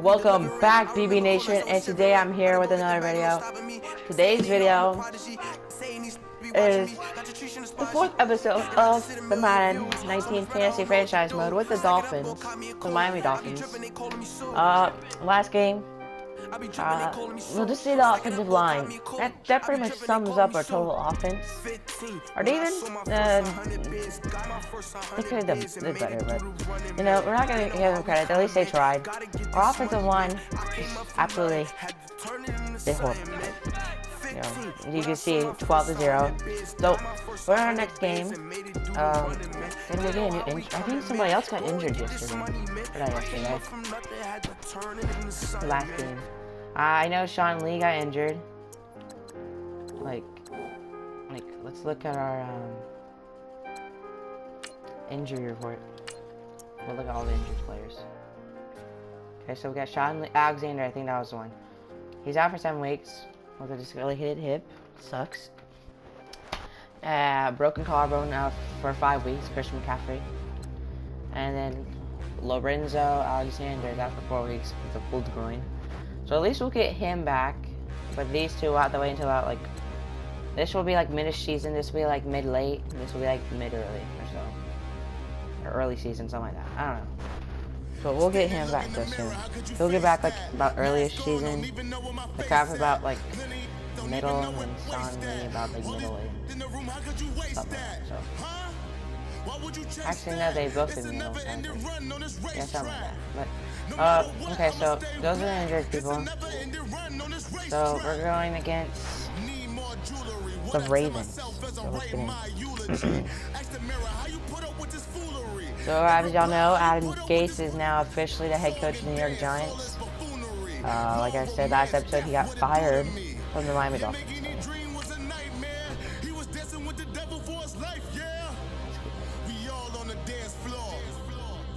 Welcome back, BB Nation, and today I'm here with another video. Today's video is the fourth episode of the Madden 19 Fantasy Franchise Mode with the Dolphins, the Miami Dolphins. Last game, we'll just see the offensive line. That pretty much sums up our total offense. Or even, they could have done better, but, you know, we're not going to give them credit. At least they tried. Our offensive line is absolutely horrible. You know, you can see 12-0. So, we're in our next game. And we get a new injury. I think somebody else got injured yesterday. Or not yesterday. Last game. I know Sean Lee got injured. Like, let's look at our injury report. We'll look at all the injured players. Okay, so we got Sean Lee, Alexander. I think that was the one. He's out for 7 weeks with a dislocated hip. Sucks. Broken collarbone out for 5 weeks. Christian McCaffrey. And then Lorenzo Alexander is out for 4 weeks with a pulled groin. So at least we'll get him back. But these two will have to wait until about like, this will be like mid-ish season. This will be like mid-late. This will be like mid-early or so. Or early season, something like that. I don't know. So we'll get him back so soon. He'll get back like about early-ish season. McCaffrey about like middle, and then Sean Lee about like middle-late. Something like that. So. Actually, no, they both in middle. Yeah, something like that. But, okay, so those are the injured people. So we're going against the Ravens. So let's get in. So as y'all know, Adam Gase is now officially the head coach of the New York Giants. Like I said last episode, he got fired from the Miami Dolphins.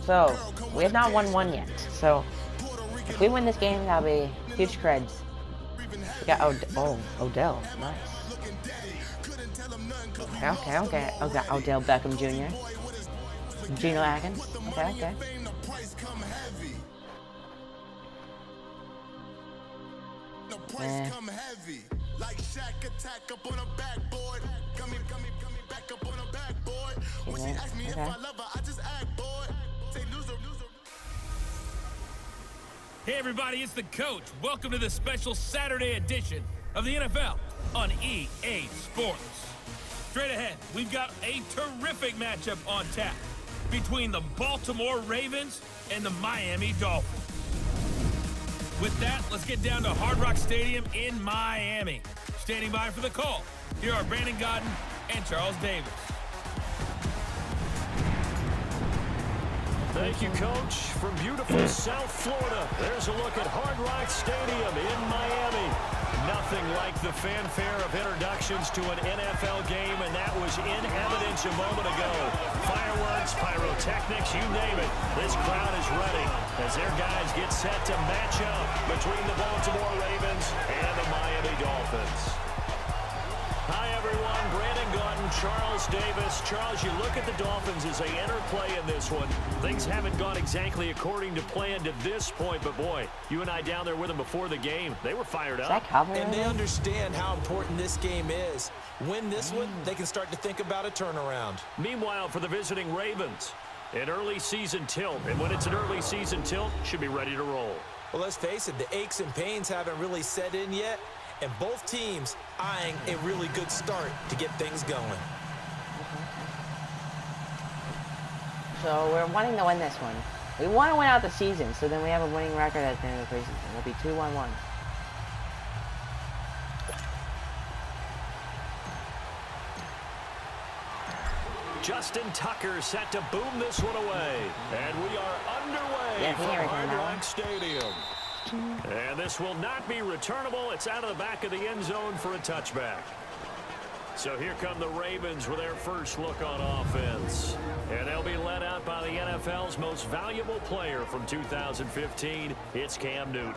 So, we have not won one yet. So, if we win this game, that'll be huge creds. We got Odell. Nice. Okay. Oh, got Odell Beckham Jr. Geno Atkins. Okay. Hey everybody, it's the coach. Welcome to the special Saturday edition of the NFL on EA Sports. Straight ahead, we've got a terrific matchup on tap between the Baltimore Ravens and the Miami Dolphins. With that, let's get down to Hard Rock Stadium in Miami. Standing by for the call, here are Brandon Godden and Charles Davis. Thank you, Coach. From beautiful South Florida, there's a look at Hard Rock Stadium in Miami. Nothing like the fanfare of introductions to an NFL game, and that was in evidence a moment ago. Fireworks, pyrotechnics, you name it. This crowd is ready as their guys get set to match up between the Baltimore Ravens and the Miami Dolphins. Hi, everyone. Brandon Godden, Charles Davis. Charles, you look at the Dolphins as they enter play in this one. Things haven't gone exactly according to plan to this point, but boy, you and I down there with them before the game, they were fired up. And they understand how important this game is. Win this one, they can start to think about a turnaround. Meanwhile, for the visiting Ravens, an early season tilt. And when it's an early season tilt, should be ready to roll. Well, let's face it, the aches and pains haven't really set in yet. And both teams eyeing a really good start to get things going. So we're wanting to win this one. We want to win out the season, so then we have a winning record at the end of the preseason. We'll be 2-1-1. Justin Tucker set to boom this one away. And we are underway from Hard Rock Stadium. And this will not be returnable. It's out of the back of the end zone for a touchback. So here come the Ravens with their first look on offense. And they'll be led out by the NFL's most valuable player from 2015. It's Cam Newton.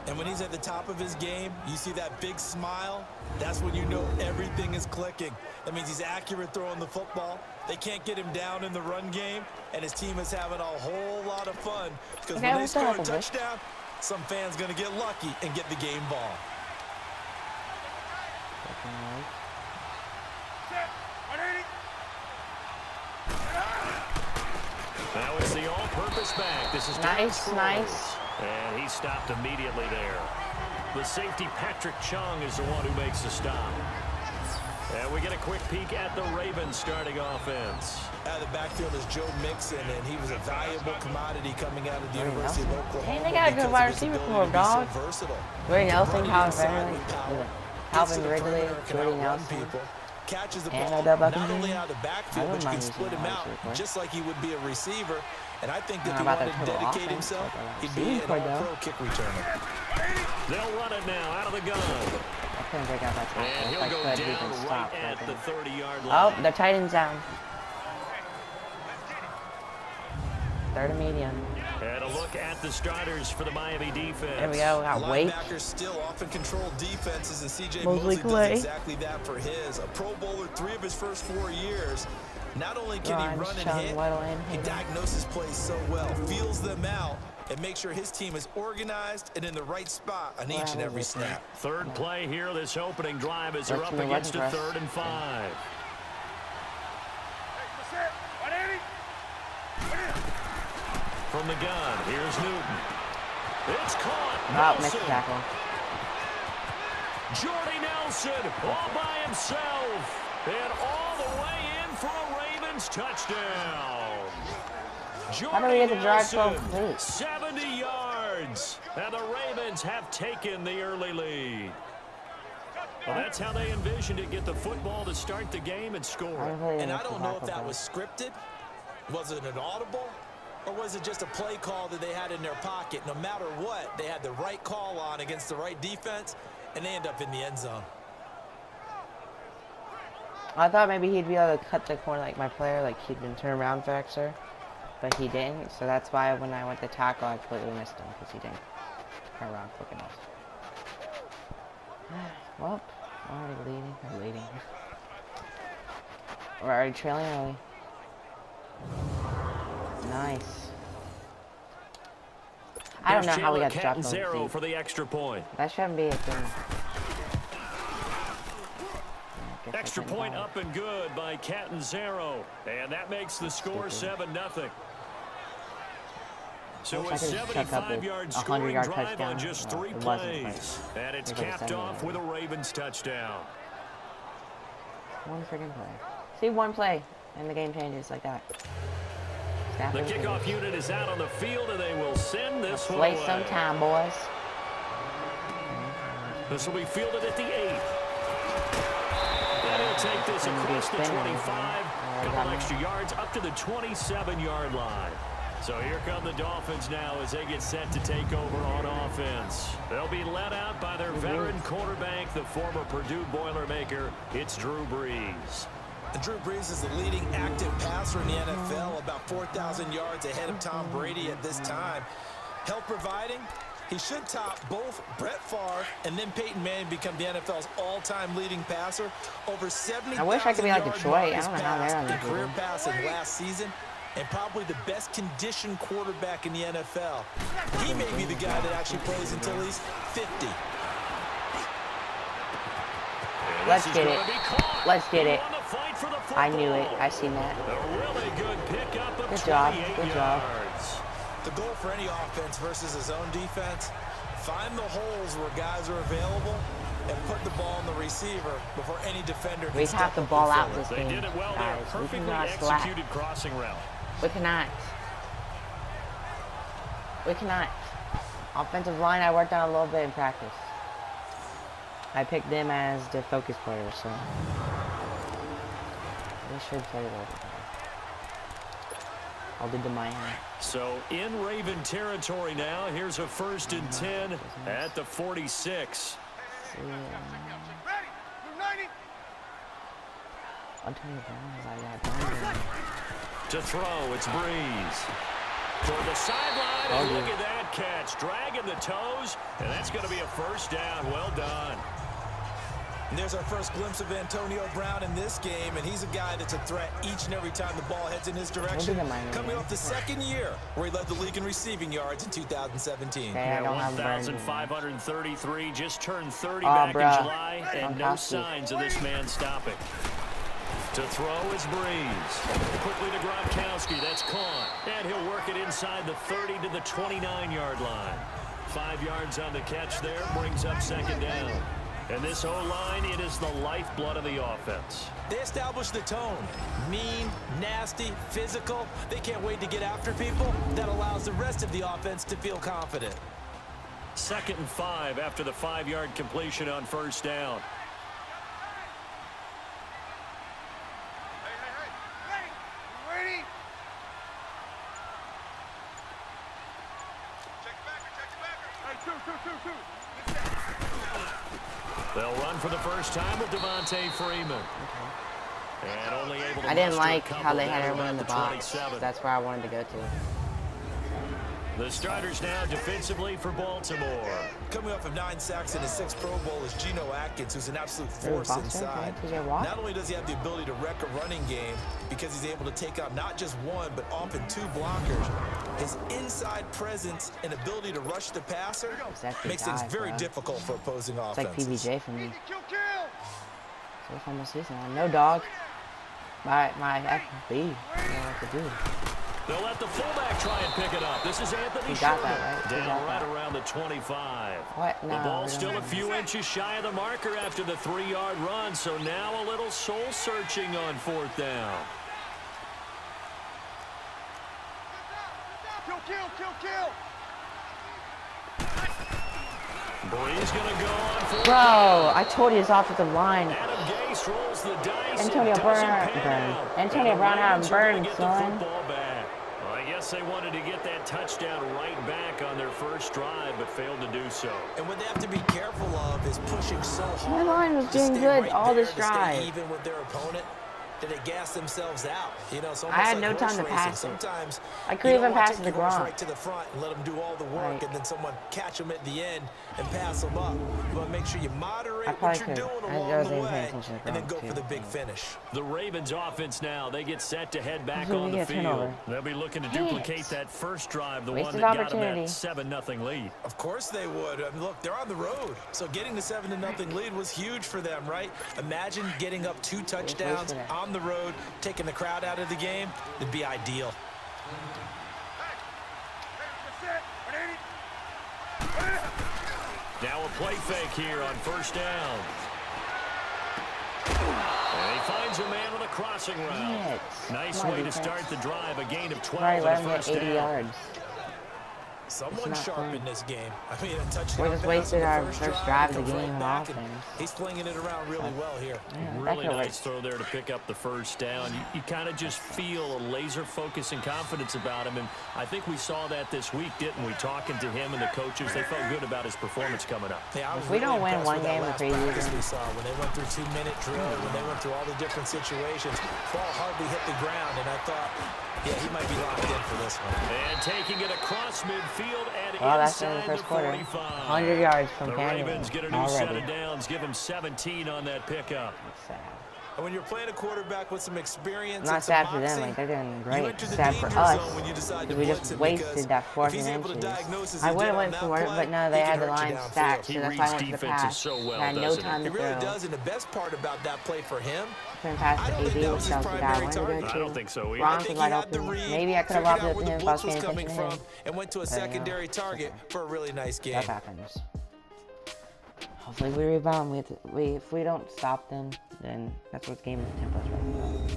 And when he's at the top of his game, you see that big smile, that's when you know everything is clicking. That means he's accurate throwing the football. They can't get him down in the run game, and his team is having a whole lot of fun. Because when they score a touchdown, some fan's going to get lucky and get the game ball. Now it's the all-purpose back. This is nice. And he stopped immediately there. The safety, Patrick Chung, is the one who makes the stop. And we get a quick peek at the Ravens starting offense. Out of the backfield is Joe Mixon, and he was a valuable commodity coming out of the University of Oklahoma. Hey, they got a good wide receiver for him, dog. Ray Nelson, Calvin Ridley, Jordy Nelson. Catches the ball not only out of the backfield, but you can split him out just like he would be a receiver. And I think that if he wanted to dedicate himself, he'd be an all-pro kick returner. They'll run it now out of the gun. Couldn't break out that tackle. And he'll go down right at the 30-yard line. Oh, the tight end's down. Third and medium. And a look at the starters for the Miami defense. There we go. Got Wake. Linebackers still often control defenses, and C.J. Mosley does exactly that for his. A Pro Bowler 3 of his first 4 years. Not only can he run and hit, he diagnoses plays so well, feels them out, and makes sure his team is organized and in the right spot on each and every snap. Third play here, this opening drive as they're up against a 3rd and 5. From the gun, here's Newton. It's caught. Missed tackle. Jordy Nelson all by himself. And all the way in for a Ravens touchdown. How do we get the drive 70 yards. And the Ravens have taken the early lead. Well, that's how they envisioned it, get the football to start the game and score. And I don't know if that was scripted. Was it an audible? Or was it just a play call that they had in their pocket? No matter what, they had the right call on against the right defense, and they end up in the end zone. I thought maybe he'd be able to cut the corner like my player, like he'd been turned around faster, but he didn't. So that's why when I went to tackle, I completely missed him because he didn't turn around quick enough. Well, we're leading. We're already trailing early. Nice. I don't know how we got dropped on zero for the extra point. That shouldn't be a thing. Extra point up and good by Catanzaro. And that makes the score 7-0. So a 75-yard scoring drive on just 3 plays. And it's capped off with a Ravens touchdown. One freaking play. See, one play, and the game changes like that. The kickoff unit is out on the field, and they will send this one away. Waste some time, boys. This will be fielded at the 8. And he'll take this across the 25. Couple extra yards up to the 27-yard line. So here come the Dolphins now as they get set to take over on offense. They'll be led out by their veteran quarterback, the former Purdue Boilermaker. It's Drew Brees. And Drew Brees is the leading active passer in the NFL, about 4,000 yards ahead of Tom Brady at this time. Help providing, he should top both Brett Favre and then Peyton Manning become the NFL's all-time leading passer. Over 70,000 I wish I could be like Detroit. I don't know how they're on the career passing last season, and probably the best conditioned quarterback in the NFL. He may be the guy that actually plays until he's 50. Let's get it. Let's get it. I knew it. I seen that. Good job. Good job. The goal for any offense versus his own defense, find the holes where guys are available and put the ball on the receiver before any defender can We have to ball out this game, They did it well guys. there. We Perfectly cannot slack. executed crossing route. We cannot. We cannot. Offensive line, I worked on a little bit in practice. I picked them as the focus players, so they should play a little bit better. I'll do the Miami. So in Raven territory now. Here's a 1st and 10 at the 46. To throw, it's Breeze. Toward the sideline, and look at that Great catch, dragging the toes, and that's going to be a first down. Well done. And there's our first glimpse of Antonio Brown in this game, and he's a guy that's a threat each and every time the ball heads in his direction. Coming off the second year where he led the league in receiving yards in 2017. Okay, 1,533, just turned 30 back in July, and no signs of this man stopping. To throw is Breeze. Quickly to Gronkowski, that's caught. And he'll work it inside the 30 to the 29-yard line. 5 yards on the catch there, brings up second down. And this O-line, it is the lifeblood of the offense. They establish the tone. Mean, nasty, physical. They can't wait to get after people. That allows the rest of the offense to feel confident. 2nd and 5 after the 5-yard completion on first down. They'll run for the first time with Devontae Freeman. And only able to I didn't like how they had everyone in the box. That's where I wanted to go to. The starters now defensively for Baltimore. Coming off of 9 sacks in his 6th Pro Bowl is Geno Atkins, who's an absolute force inside. Not only does he have the ability to wreck a running game because he's able to take out not just one, but often 2 blockers, his inside presence and ability to rush the passer makes things very difficult for opposing offenses. It's like PBJ for me. So it's almost season. No dog. My FB. I don't know what to do. They'll let the fullback try and pick it up. This is Anthony Sherman. Right? Down right around the 25. What? No, the ball's still a few inches shy of the marker after the 3-yard run, so now a little soul-searching on 4th down. Kill. Breeze going to go on 4th Bro, down. I told you his offensive line. Adam Gase rolls the dice. Antonio Brown had him burned, son. I guess they wanted to get that touchdown right back on their first drive, but failed to do so. And what they have to be careful of is pushing so hard. My line was doing good all this drive. Even with their opponent, that they gas themselves out. You know, it's almost I had like no time to racing. pass it. Sometimes I couldn't even pass it to Gronk. Right to the front and let them do all the work, and then someone catch them at the end and pass them up. You want to make sure you moderate what you're doing along the way, and then go for the big finish. The Ravens offense now, they get set to head back on the field. They'll be looking to duplicate that first drive, the one that got them that 7-0 lead. Of course they would. I mean, look, they're on the road, so getting the 7-0 lead was huge for them, right? Imagine getting up 2 touchdowns on the road, taking the crowd out of the game. It'd be ideal. Now a play fake here on first down. And he finds a man on a crossing route. Nice way to start the drive. A gain of 12 on first down. yards. Someone sharp in this game. I mean, a touchdown. We just wasted our first drive of the game of offense. He's flinging it around really well here. Really nice throw there to pick up the first down. You kind of just feel a laser focus and confidence about him, and I think we saw that this week, didn't we? Talking to him and the coaches, they felt good about his performance coming up. Yeah, if we don't win one game in preseason, we saw when they went through 2-minute drill, when they went through all the different situations, ball hardly hit the ground, and I thought, yeah, he might be locked in for this one. And taking it across midfield and that's in the inside first the quarter. 45. 100 yards from Canyon. The Ravens get a new set of downs, give them 17 on that pickup. That's sad. And when you're playing a quarterback with some experience, not sad for them, like they're doing great. It's sad for us because we just wasted that 4th and inches. I would have went for it, but no, they had the line stacked, so that's why I went for the pass. I had no time to throw. It really does, and the best part about that play for him, couldn't pass the AB, which that was the guy I wanted to go to. I don't think so either. Gronk was wide open. Maybe I could have lobbed it to him if I was paying attention to him. And went to a secondary target for a really nice game. That happens. Hopefully we rebound. If we don't stop them, then that's what game tempo is right now.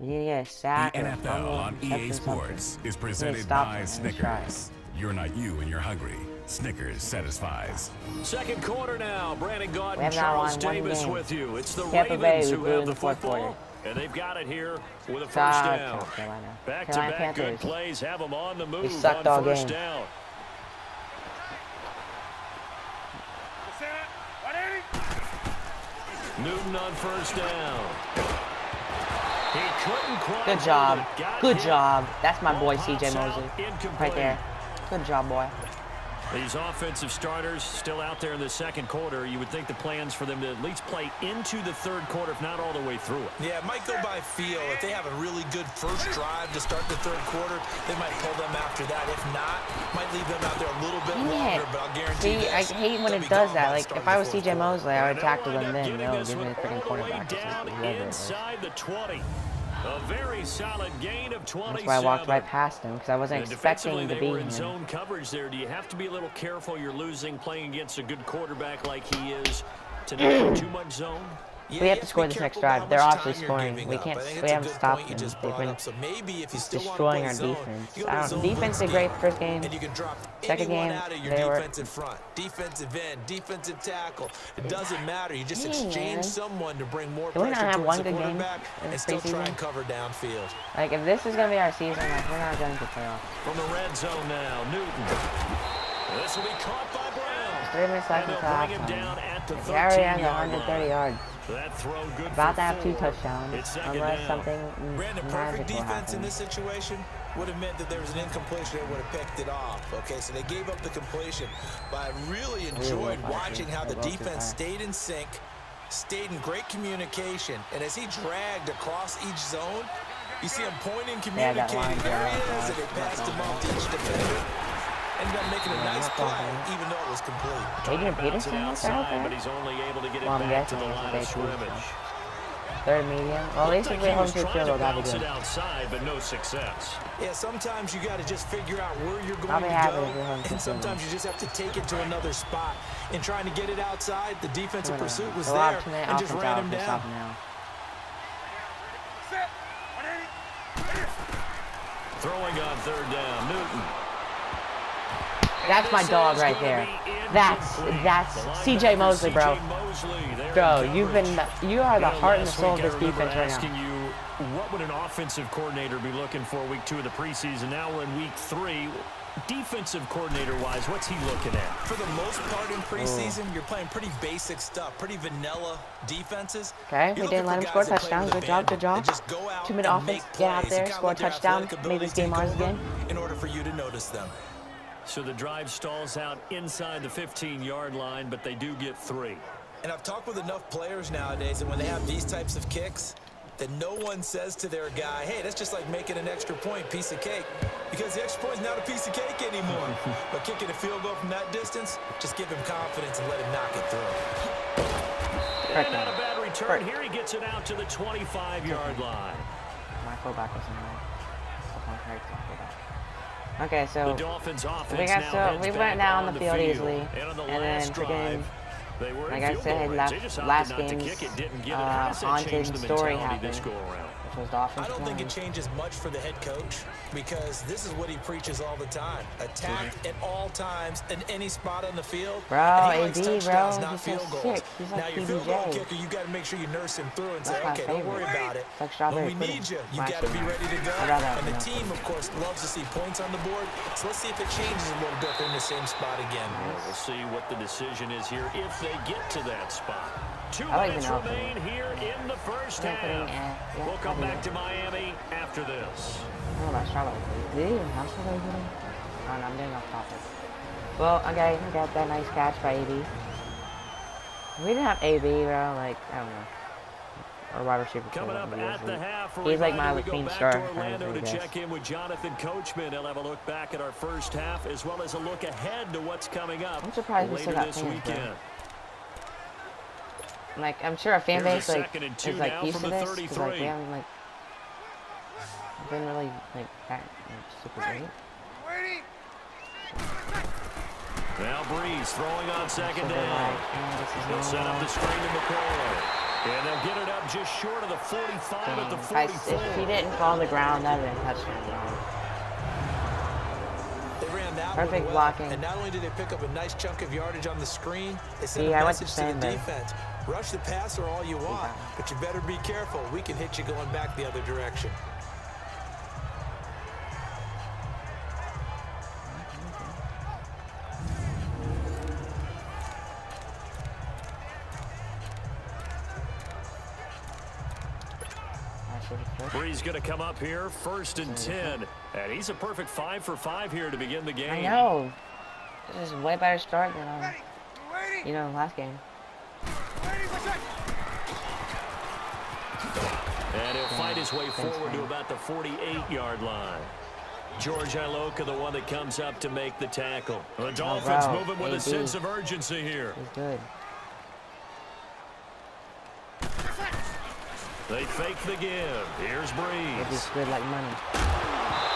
We need to get a sack. The NFL on EA Sports is presented by Snickers. You're not you and you're hungry. Snickers satisfies. Second quarter now. Brandon Gaudin, Charles Davis with you. It's the Ravens who have the football. And they've got it here with a first down. Back-to-back good plays have them on the move on first down. Newton on first down. He couldn't quite. Good job. Good job. That's my boy, CJ Mosley. Right there. Good job, boy. These offensive starters still out there in the second quarter. You would think the plans for them to at least play into the third quarter, if not all the way through it. Yeah, it might go by feel. If they have a really good first drive to start the third quarter, they might pull them after that. If not, might leave them out there a little bit longer, but I'll guarantee you I hate when it does that. Like, if I was CJ Mosley, I would tackle them then. No, give me the freaking quarterback. Inside the 20. A very solid gain of 27. That's why I walked right past him, because I wasn't expecting to be in him. Zone coverage there. Do you have to be a little careful? You're losing playing against a good quarterback like he is to not go too much zone. We have to score this next drive. They're obviously scoring. We can't. We haven't stopped them. They've been destroying our defense. Defense did great first game. Second game, they were. Defensive end, defensive tackle. It doesn't matter. You just exchange someone to bring more pressure towards one the good game and still try and cover downfield. Like, if this is gonna be our season, like, we're not going to playoffs. From the red zone now, Newton. This will be caught by Brown. 3 minutes left until halftime. He already has 130 yards. That throw good. About to have 2 touchdowns, unless something Brandon, perfect magical defense happens. in this situation would have meant that there was an incompletion that would have picked it off. Okay, so they gave up the completion, but I really enjoyed watching how the defense stayed in sync, stayed in great communication, and as he dragged across each zone, you see him pointing, communicating areas, and they passed him off to each defender. Ended up making a nice play, even though it was complete. Adrian Peterson was out there? But he's only able to get it Well, I'm back to guessing the it's a line big of scrimmage. Third medium. Well, at least if we hold to field goal, that'd be good. Outside, but no success. Yeah, sometimes you got to just figure out where you're going I'll be to happy go, if we hold to and field goal. sometimes you just have to take it to another spot. In trying to get it outside, the defensive pursuit was a lot there of too many and just offense ran out him for down. stopping now. Throwing on third down, Newton. That's my dog right there. That's CJ Mosley, bro. Bro, you are the heart and the soul of this defense right asking now. you, what would an offensive coordinator be looking for week 2 of the preseason? Now we're in week 3. Defensive coordinator-wise, what's he looking at? For the most part in preseason, you're playing pretty basic stuff, pretty vanilla defenses. Okay, we didn't let him score a touchdown. Good job, good job. 2-minute offense, get out there, score a touchdown, make this game ours again. In order for you to notice them. So the drive stalls out inside the 15-yard line, but they do get 3. And I've talked with enough players nowadays, and when they have these types of kicks, that no one says to their guy, hey, that's just like making an extra point, piece of cake. Because the extra point is not a piece of cake anymore. But kicking a field goal from that distance, just give him confidence and let him knock it through. And not a bad return. Here he gets it out to the 25-yard line. My fullback wasn't right. Okay, so the Dolphins offense we went down the field easily, and then freaking, like I said, last game's haunted story happened, which was the offense. I don't think it changes much for the head coach, because this is what he preaches all the time: attack at all times in any spot on the field. Bro, AD, bro, he's so sick. He's like now your field goal kicker, you got to make sure you nurse him through and say, okay, don't worry about it. When we need you, you got to be ready to go. And the team, of course, loves to see points on the board. So let's see if it changes a little bit. They're in the same spot again. We'll see what the decision is here if they get to that spot. 2 I minutes remain here in the first half. We'll come back to Miami after this. I don't know about Charlotte. Did he even have Charlotte? Oh no, I'm getting off topic. Well, okay, I got that nice catch by AB. We didn't have AB, bro. Like, I don't know. Or wide receiver. Coming up at the half, he's like my main star. Orlando to check in with Jonathan Coachman. He'll have a look back at our first half, as well as a look ahead to what's coming up I'm surprised later this weekend. Like, I'm sure our fan base like is like used to this, because like we haven't like been really like that super great. Now Breeze throwing on second down. They'll set up the screen to McCoy. And they'll get it up just short of the 45 at the 44. If he didn't fall on the ground, that would have been a touchdown. They ran that perfect well, blocking. and not only did they pick up a nice chunk of yardage on the screen, they sent a message to the defense. Rush the passer all you want, but you better be careful. We can hit you going back the other direction. Breeze going to come up here, 1st and 10 And he's a perfect 5 for 5 here to begin the game. I know. This is a way better start than, you know, last game. And he'll fight his way forward to about the 48-yard line. George Iloka, the one that comes up to make the tackle. The Dolphins moving with a sense of urgency here. He's good. They fake the give. Here's Breeze. He's good like money.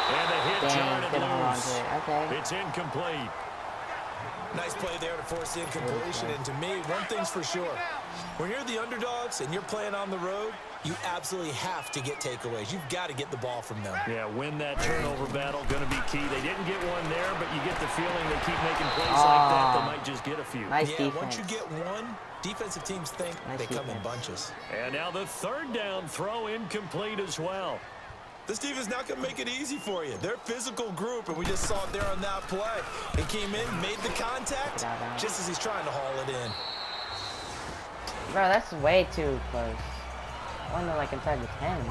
And the hit Dang, jarred and loose. Okay. It's incomplete. Nice play there to force the incompletion. And to me, one thing's for sure. When you're the underdogs and you're playing on the road, you absolutely have to get takeaways. You've got to get the ball from them. Yeah, win that turnover battle, going to be key. They didn't get one there, but you get the feeling they keep making plays like that. They might just get a few. Nice yeah, defense. once you get one, defensive teams think they come in bunches. And now the third down throw incomplete as well. This team is not going to make it easy for you. They're a physical group, and we just saw it there on that play. He came in, made the contact, just as he's trying to haul it in. Bro, that's way too close. I wonder, like, inside the 10.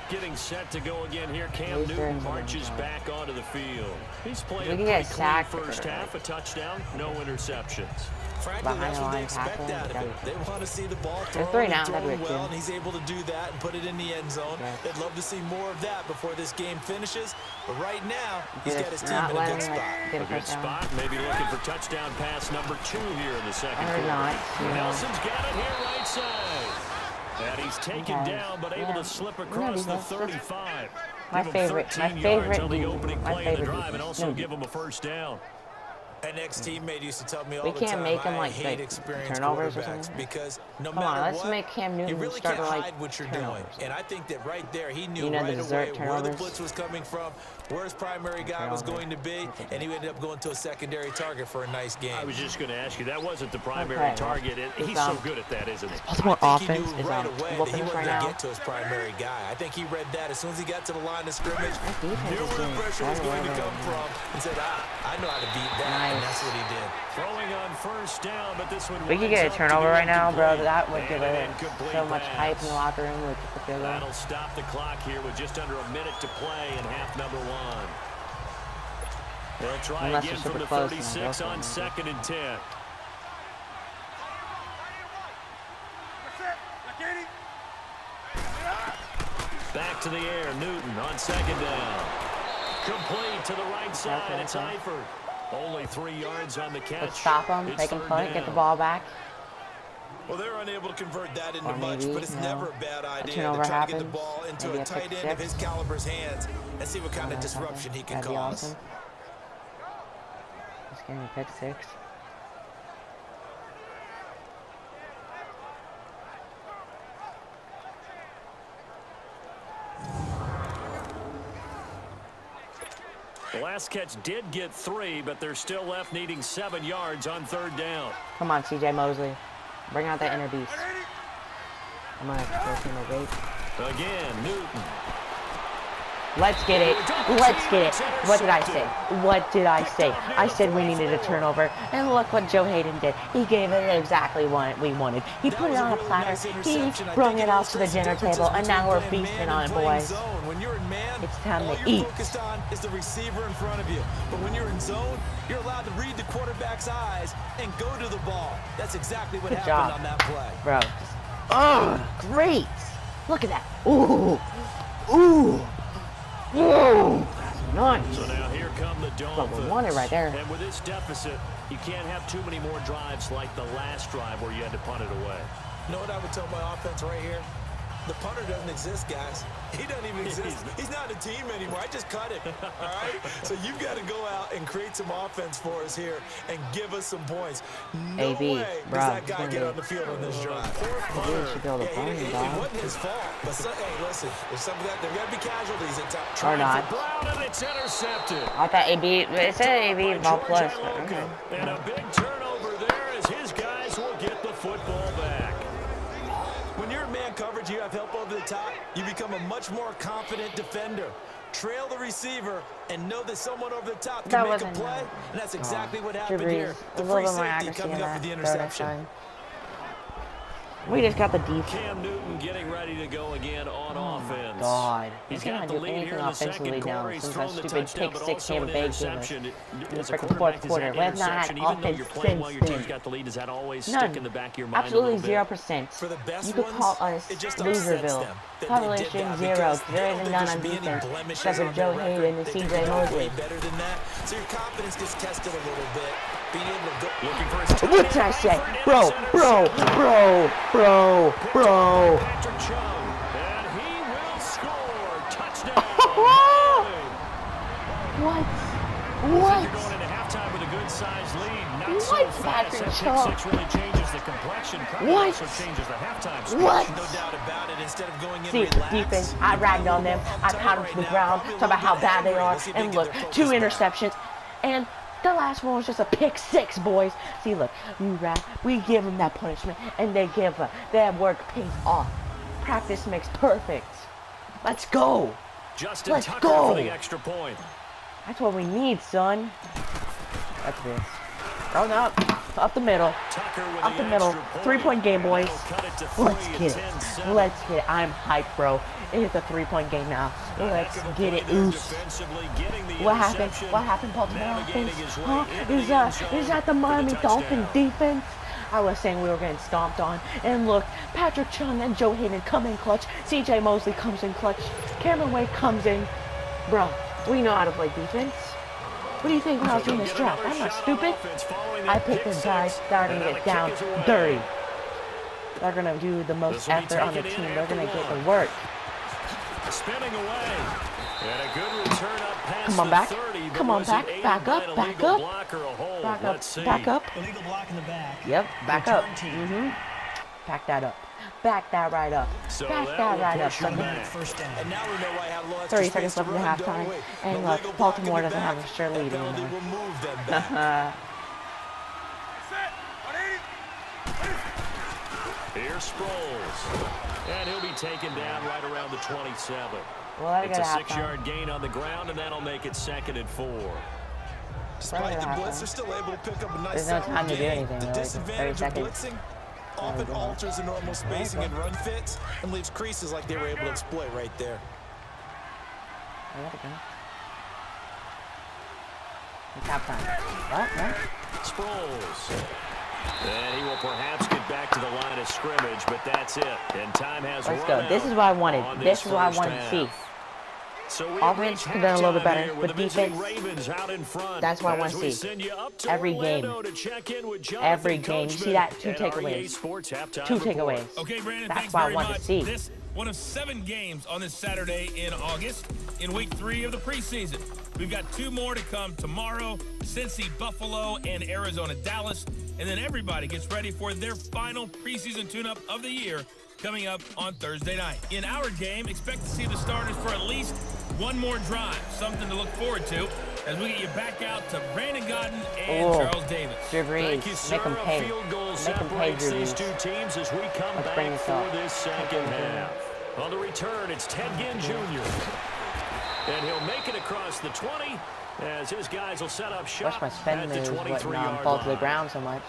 Getting set to go again here. Cam Newton marches back onto the field. He's played a pretty clean first half, a touchdown, no interceptions. Frankly, that's what they expect out of it. They want to see the ball thrown well, and he's able to do that and put it in the end zone. They'd love to see more of that before this game finishes. But right now, he's got his team in a good spot. A good spot. Maybe looking for touchdown pass number 2 here in the second quarter. Nelson's got it here right side. And he's taken down, but able to slip across the 35. My favorite drive and also give him a first down. An ex-teammate used to tell me all the time, we can't make him like turnovers or something. Because no matter let's make Cam Newton you really start can't to, like, hide what you're doing. And I think that right there, he knew right away where the blitz was coming from, where his primary guy was going to be, and he ended up going to a secondary target for a nice game. I was just going to ask you, that wasn't the primary target. He's so good at that, isn't he? Baltimore offense is right away that he wasn't going to get to his primary guy. I think he read that as soon as he got to the line of scrimmage, knew where the pressure was going to come from, and said, I know how to beat that, and that's what he did. Throwing on first down, but this one we could get a turnover right now, bro. That would give us so much hype in the locker room with the field goal. That'll stop the clock here with just under a minute to play in half number 1. They'll try again from the 36 on 2nd and 10. Back to the air, Newton on 2nd down. Complete to the right side, it's Eifert. Only 3 yards on the catch. Let's stop him, take him punt, get the ball back. Well, they're unable to convert that into much, but it's never a bad idea to try to get the ball into a tight end of his caliber's hands and see what kind of disruption he can cause. Awesome. He's getting a pick 6. The last catch did get 3, but they're still left needing 7 yards on 3rd down. Come on, C.J. Mosley. Bring out that inner beast. I'm going to force him to wait. Again, Newton. Let's get it. Let's get it. What did I say? What did I say? I said we needed a turnover. And look what Joe Hayden did. He gave it exactly what we wanted. He put it on a platter. He brought it out to the dinner table. And now we're feasting on it, boys. It's time to eat. All you're focused on is the receiver in front of you. But when you're in zone, you're allowed to read the quarterback's eyes and go to the ball. That's exactly what happened on that play. Bro. Oh, great. Look at that. Ooh. Ooh. Whoa, that's nice. So now here come the Dolphins. We won it right there. And with this deficit, you can't have too many more drives like the last drive where you had to punt it away. You know what I would tell my offense right here? The punter doesn't exist, guys. He doesn't even exist. He's not a team anymore. I just cut him, all right? So you've got to go out and create some offense for us here and give us some points. No way does that guy get on the field on this drive. It wasn't his fault. But hey, listen, there's some that there got to be casualties at times. Or not. Brown, and it's intercepted. I thought AB. It said AB ball plus. Okay. And a big turnover there as his guys will get the football back. When you're in man coverage, you have help over the top, you become a much more confident defender. Trail the receiver and know that someone over the top can make a play, and that's exactly what happened here. The free safety coming up with the interception. We just got the defense. Cam Newton getting ready to go again on offense. God. He's He cannot got the do lead anything here in the offensively second now quarter. He's since thrown that the stupid touchdown, pick but 6 also Cam an Bake gave us interception. in the As a freaking quarterback, fourth does quarter. that We have not had interception, even though you're offense playing while your since team's then. got the lead, does that always None. stick in the back of your mind Absolutely a little bit? 0%. For the best You could call ones, us it just upsets Loserville. them that they did Population that 0. because There they isn't don't none think on there's any defense blemishes except for on Joe their Hayden record. and They think CJ they got way Mosley. better than that. So your confidence gets tested a little bit. Being able to go. Looking for his What did I say? Bro. Patrick Chung, and he will score. Touchdown. What? You're What? going into halftime with a good-sized lead. Not What, so fast. Patrick That Chung? pick 6 really changes the complexion. Probably What? also changes the halftime speech. What? No doubt about it. Instead of going in See, relaxed, defense, I ragged on them. I pounded them to the ground, talk about how bad they are. And look, 2 interceptions. And the last one was just a pick 6, boys. See, look, we give them that punishment, and they give up. That work pays off. Practice makes perfect. Let's go. Justin Let's Tucker go. for the extra point. That's what we need, son. That's this. Throw up the middle. Tucker with Up the middle. extra point. 3-point game, boys. That'll cut it to 3 Let's at get it. 10-7. Let's get it. I'm hyped, bro. It is a 3-point game now. Let's Heck of a get it. play there Oos. defensively, getting the What happened? interception, What happened, Baltimore navigating offense? his way Huh? into the Is end zone that the for Miami Dolphins touchdown. defense? I was saying we were getting stomped on. And look, Patrick Chung and Joe Hayden come in clutch. CJ Mosley comes in clutch. Cameron Wade comes in. Bro, we know how to play defense. What do you think when I was doing this draft? I'm not stupid. I picked the guys that are going to get down dirty. They're going to do the most effort on the team. They're going to get the work. Spinning away. And a good return up past Come on the back. 30, Come but on was it back. aided Back by up. an Back illegal up. block or a hold? Back Let's up. see. Back up. Illegal block in the back. Yep. Back up. Return team. Back that up. Back that right up. So Back that that will right up, push 'em son. back. First down. And now we know why I had a little extra 30 space seconds to left in run, halftime. don't we? And No look, legal block in Baltimore the doesn't have back. a sure That lead penalty anymore. will move them back. Here's Sproles. And he'll be taken down right around the 27. Well, I It's a got 6-yard gain on the ground, and that'll make it 2nd and 4. Despite the halftime. blitz, they're still able to pick up a nice There's no solid time to do gain. anything, The really. It's 30 disadvantage of seconds. blitzing often alters the normal spacing and run fits and leaves creases like they were able to exploit right there. It's halftime. What? No? Sproles. And he will perhaps get back to the line of scrimmage, but that's it. And time has Let's run go. out This is what I wanted. on This is what I first wanted to see. half. So we Offense reach could have done a little bit halftime better, here but with the visiting defense, Ravens out in front. that's what I want As to we see. send you up to Every game. Orlando to check in with Every Jonathan game. You see Coachman that? 2 and REA takeaways. Sports halftime 2 report. takeaways. Okay, Brandon, That's thanks what I very wanted much. to see. This one of 7 games on this Saturday in August in week 3 of the preseason. We've got 2 more to come tomorrow, Cincy, Buffalo, and Arizona, Dallas. And then everybody gets ready for their final preseason tune-up of the year coming up on Thursday night. In our game, expect to see the starters for at least 1 more drive, something to look forward to as we get you back out to Brandon Godden and Charles Davis. Drew Thank you, Brees. sir. Make them A pay. field goal Make them pay, separates Drew these Brees. 2 teams as we come Let's bring back this for up. this second half. On the return, it's Ted Ginn Jr. And he'll make it across the 20 as his guys will set up shop Wish my spin at the moves wouldn't 23-yard fall to the line. ground so much.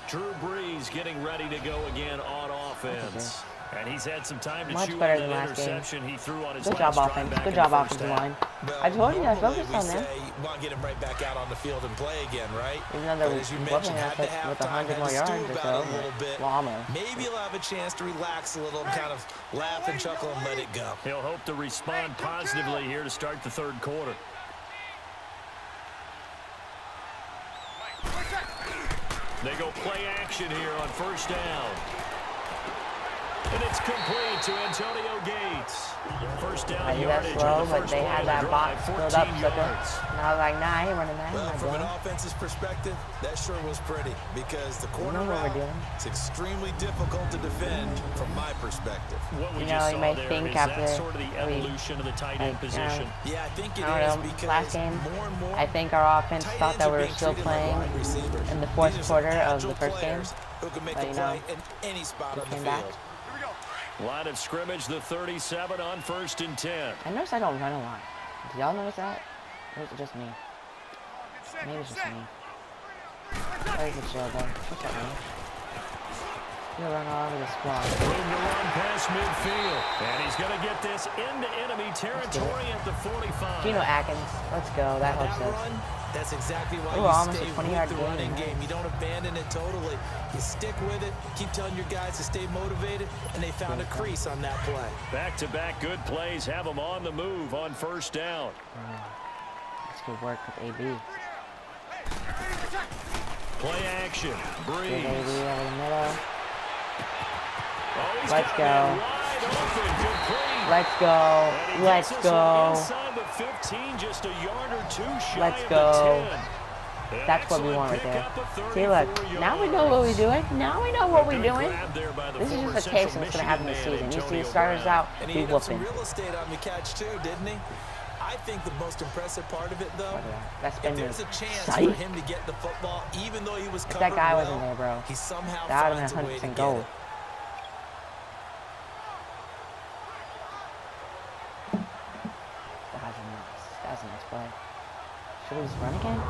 Drew Brees getting ready to go again on offense. And he's had some time to Much chew better on than that last game. interception he threw on his Good last job, drive offense. back Good in job, the first offensive half. line. Well, I told you, I normally focused we on them. say you want to get him right back out on the field and play again, right? Even though they're But as you whooping mentioned, us had the with halftime, 100 more had to stew yards or about so. it a little bit. Well, almost. Maybe he'll have a chance to relax a little and kind of laugh and chuckle and let it go. He'll hope to respond positively here to start the third quarter. They go play action here on first down. And it's complete to Antonio Gates. First down I knew that yardage slow, on the but first they play had of the that drive, box filled 14 up, sucker. yards. And I was like, nah, I ain't running that. Well, I'm from not an doing. offense's perspective, that sure was pretty because the know corner what we're route doing. is extremely difficult to defend from my perspective. What we You know, just you saw may there, think is that after sort of the we- evolution of the tight end like, position? Yeah, I think it I is don't know, because last game, more and more I think our offense tight thought ends that are we were being still treated like playing wide receivers. in the These fourth are some quarter of agile the first game. players who can make But, a you play know, in any spot on the came field. back. Line of scrimmage, the 37 on 1st and 10. I noticed I don't run a lot. Do y'all notice that? Or is it just me? Maybe it's just me. Or is it chill though? What's up, man? He'll run all over the squad. Room to run past midfield. And he's going to get this into enemy territory at the 45. Geno Atkins. Let's go. That helps us. Run, that's exactly why Almost you a stay 20-yard with the running gain. game. You don't abandon it totally. You stick with it. Keep telling your guys to stay motivated. And they found a crease on that play. Back-to-back good plays have them on the move on first down. That's good work with AB. Play action. Breeze. Good AB over the middle. Oh, he's Let's got go. that wide open. Complete. Let's go. And he Let's gets us go. inside the 15, just a yard or two shy Let's of go. the 10. That's what we Excellent want right there. pickup of See, look. 34 Now we know what we're doing. Now we know what we're Good doing. grab there by the This is former just a taste of Central what's going to happen this Michigan season. You man, see the Antonio starters Brown. out, And he we ate up some whooping. real estate on the catch, too, didn't he? I think the most impressive part of it, though, That's if been there's a chance sight. for him to get the football, even though he was If covered that guy well, wasn't there, bro, he somehow that would have finds been a way to 100% get goal. it. That's a nice play. Should we just run again?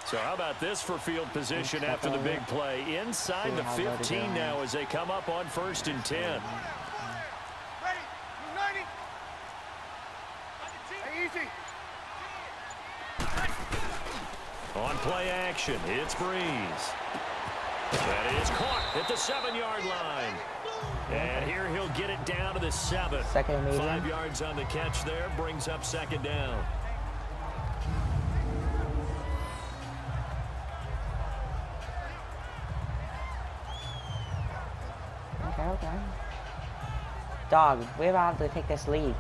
So how about this for field position after the big play? Inside the 15 now as they come up on 1st and 10. Ready? 90. Hey, easy. On play action, it's Breeze. That is caught at the 7-yard line. And here he'll get it down to the 7. Second and medium. 5 yards on the catch there, brings up 2nd down. Okay. Dog, we're about to take this lead.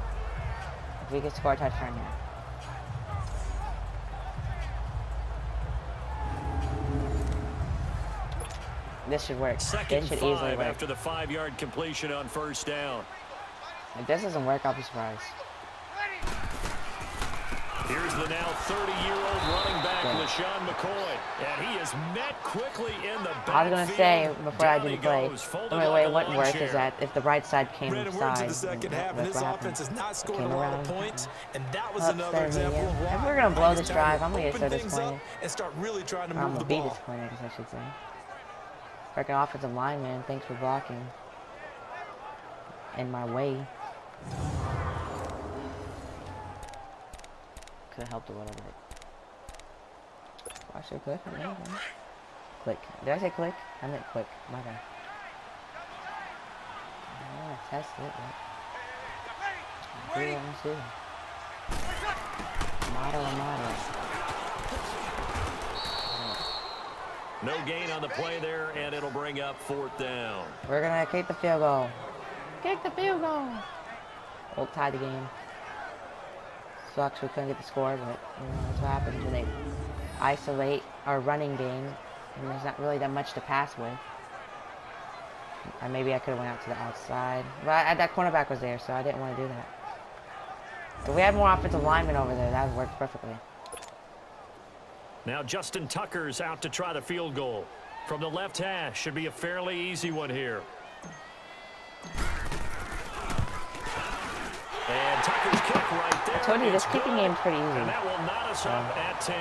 If we could score a touchdown here. This should work. Second This should 5 easily work. after the 5-yard completion on 1st down. If this doesn't work, I'll be surprised. Here's the now 30-year-old running back, LaShawn McCoy. And he is met quickly in the backfield. I was going to say, before I Down do he the play, goes, the folded only like way a it wouldn't lawn work chair. is that if the right side came Brandon, we're into inside. the second half, and that's this what offense has happened. not scored Came a lot around. of points, and that was Up another there, example medium. of why. If we're gonna blow I this just tell you, drive, I'm gonna get so open things up disappointed. and start really trying to I'm move gonna the be ball. disappointed, I guess I should say. Freaking offensive lineman, thanks for blocking. In my way. Could have helped a little bit. I should click. Click. Did I say click? I meant click. My bad. I want to test it, but we want to see. Model. No gain on the play there, and it'll bring up 4th down. We're gonna kick the field goal. Kick the field goal. We'll tie the game. Sucks we couldn't get the score, but you know, that's what happens when they isolate our running game, and there's not really that much to pass with. Maybe I could have went out to the outside, but that cornerback was there, so I didn't want to do that. If we had more offensive linemen over there, that would work perfectly. Now Justin Tucker's out to try the field goal. From the left hash, should be a fairly easy one here. And Tucker's kick right there. I told you, this It's kicking good. game's pretty easy. And that will knot us up at 10.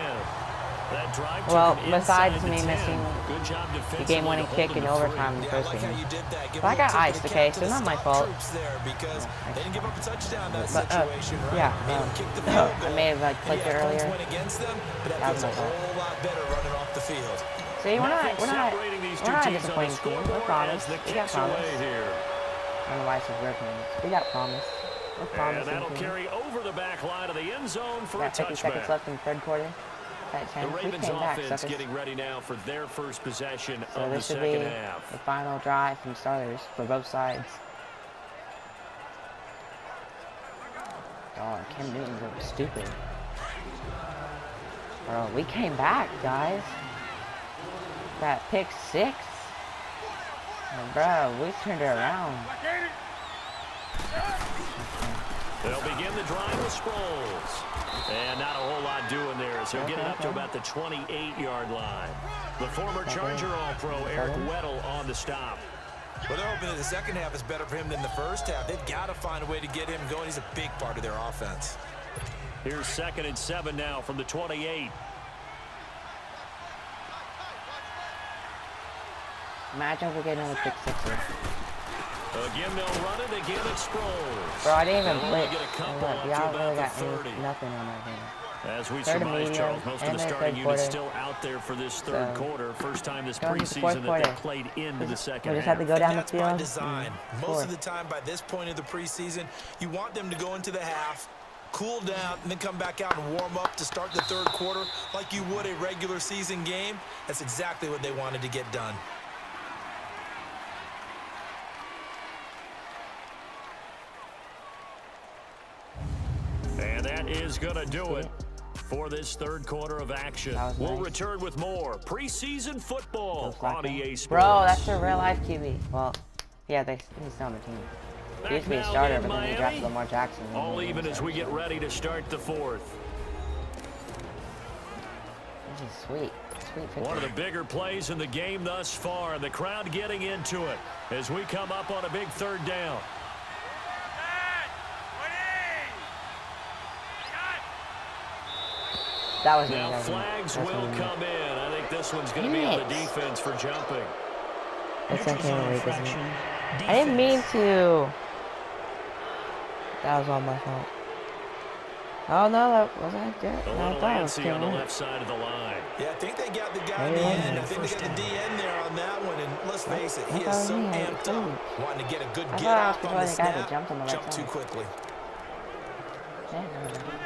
That drive Well, took him besides inside me the 10. missing Good job the defensively game-winning to hold kick him in to overtime in the Yeah, I first like how game. you did that. Give But I a got little tip iced, of the okay, cap so to it's the not my scout fault. troops there because they didn't give up a touchdown in that But, situation, right? yeah, Made them kick the field I goal. may have clicked it Yeah, points earlier. went against them, but that That feels was a my fault. whole lot better running off the field. See, we're not Separating these two a teams on the disappointing team. We're scoreboard promise. as the We got kicks promise. away here. I don't know why I said we're promise. We got promise. We're And promising. that'll carry over the back line of the end zone for a Got 50 seconds touchback. left in the third quarter. At The 10. We Ravens came back, offense suckers. getting ready now for their first possession So of the this should be second the half. final drive from starters for both sides. Oh, Cam Newton's look stupid. Bro, we came back, guys. That pick 6. And bro, we turned it around. They'll begin the drive with Sproles. And not a whole lot doing there as he'll get it up to about the 28-yard line. The former Charger All-Pro Eric Weddle on the stop. Well, they're hoping that the second half is better for him than the first half. They've got to find a way to get him going. He's a big part of their offense. Here's 2nd and 7 now from the 28. Imagine if we get another pick six here. Again, they'll run it. Again, it's Sproles. Bro, I didn't even They'll blitz. get a couple Look, up to y'all about really the got 30. nothing on that game. As we Third and surmise, medium, Charles, most of and the then starting third unit's quarter. still out there for this third So, quarter. First time this going into the fourth preseason that they quarter. played into the second We just half. have to go down the That's by field. design. Most of the time, by this point of the preseason, you want them to go into the half, cool down, and then come back out and warm up to start the third quarter like you would a regular season game. That's exactly what they wanted to get done. And that is going to do it for this third quarter of action. We'll return with more preseason football on EA Sports. Bro, that's a real life QB. Well, yeah, he's still on the team. He used to be a starter, but then they drafted Lamar Jackson. All even as we get ready to start the fourth. This is sweet. Sweet 50. One of the bigger plays in the game thus far, and the crowd getting into it as we come up on a big third down. That was Now flags will come in. I think this one's going to be on the defense for jumping. That's infraction. I didn't mean to. That was all my fault. Oh no, that wasn't good. A little antsy on the left side of the line. Yeah, I think they got the guy in the end. I think they got the DN there on that one. And let's face it, he is so amped up, wanting to get a good get off on the snap. Jump too quickly.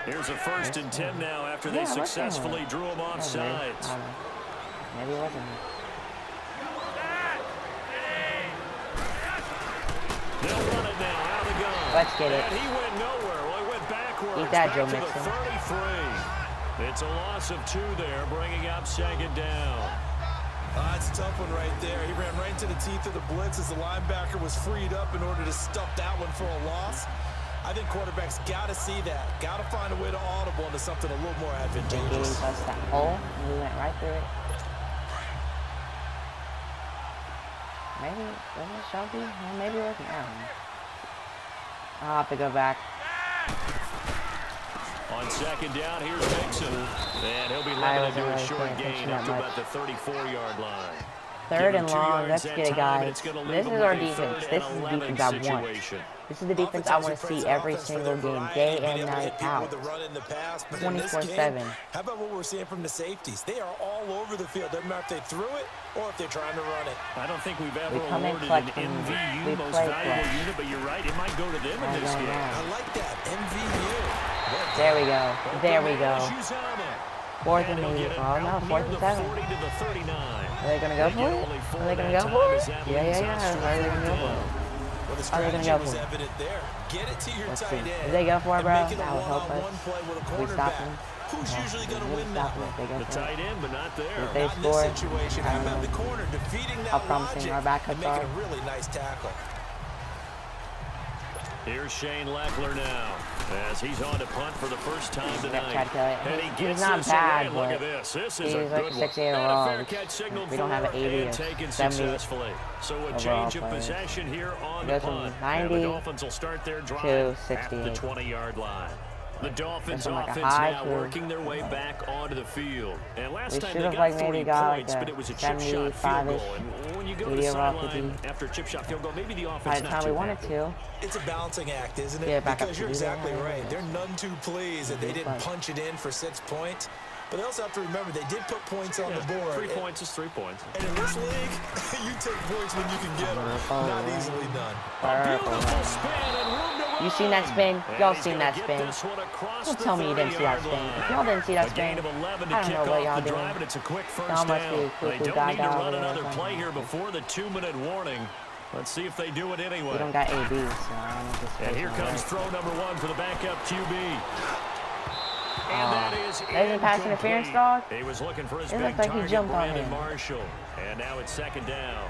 Here's a 1st and 10 now after they successfully drew him off sides. Maybe it wasn't. They'll run it now out of the gun. Let's get it. And he went nowhere. Well, he went backwards. Eat that, back Joe to the Mixon. 33. It's a loss of 2 there, bringing up 2nd down. That's a tough one right there. He ran right into the teeth of the blitz as the linebacker was freed up in order to stuff that one for a loss. I think quarterbacks got to see that. Got to find a way to audible into something a little more advantageous. They gave us that hole, and we went right through it. Maybe, was it Shelby? Well, maybe it wasn't. I don't know. I'll have to go back. On 2nd down, here's Mixon. And he'll be limited to a short gain up to about the 34-yard line. 3rd and long, let's get it, guys. This is our defense. This is the defense I want. This is the defense I want to see every single game, day and night out. 24/7. How about what we're seeing from the safeties? They are all over the field. Doesn't matter if they threw it or if they're trying to run it. I don't think we've ever come in awarded clutch an when MVU we most play valuable clutch. unit, but you're right. It might go to them in this game. I like that. MVU. There we go. There we go. Uzama. 4th and medium. Oh no, 4th and 7. 40 to the 39. Are they gonna go for it? Are they gonna go for it? Yeah. Are they gonna go for it? Well, the Are they gonna strategy go was for it? evident there. Get it to your Let's tight see. end. If they go for it, and bro, make it a that would help us. one-on-one play with a We stop cornerback. them. Who's usually going to We win stop that them one? if they go The for it. tight end, but not there. If they Not in score, this situation. I How don't about know the corner defeating that how promising logic our backups and making are. a really nice tackle? Here's Shane Leckler now, as he's on to punt for the first time tonight. And he He's gets not this bad, away. Look but at this. This is he's a like good 6'8" one. And a overall. fair catch signal We don't have an for 80 and or taken 70 successfully. So a overall change of players. possession here on Goes the from punt. 90 and the Dolphins will start their drive to at the 68. 20-yard line. The Dolphins from like a offense high now to working their way back onto the field. And last We time should they have got like 40 maybe got points, like but a it was a chip shot field 75-ish goal. And when you go to the video off sideline after a chip shot field goal, maybe the by offense the not time we too wanted happy. to. It's a balancing act, isn't it? Yeah, back up because to you're you, exactly yeah. right. They're none too pleased that they didn't punch it in for 6 points. But they also have to remember they did put points on the board. 3 points is 3 points. And in this league, you take points when you can get them. Not easily done. Beautiful spin and room to You seen that spin? Y'all seen that spin? Don't tell me you didn't see that spin. If y'all didn't see that spin, I don't know what y'all doing. It's a quick first Y'all must be down. They quickly don't need to gaga run or another something. play here before the 2-minute warning. Let's see if they do it We anyway. don't got AB, so I don't know if this And here is comes right. throw number 1 for the backup QB. And that is Isn't pass interference, dog? He was looking for his It big looked like he target, jumped on Brandon him. Marshall. And now it's 2nd down.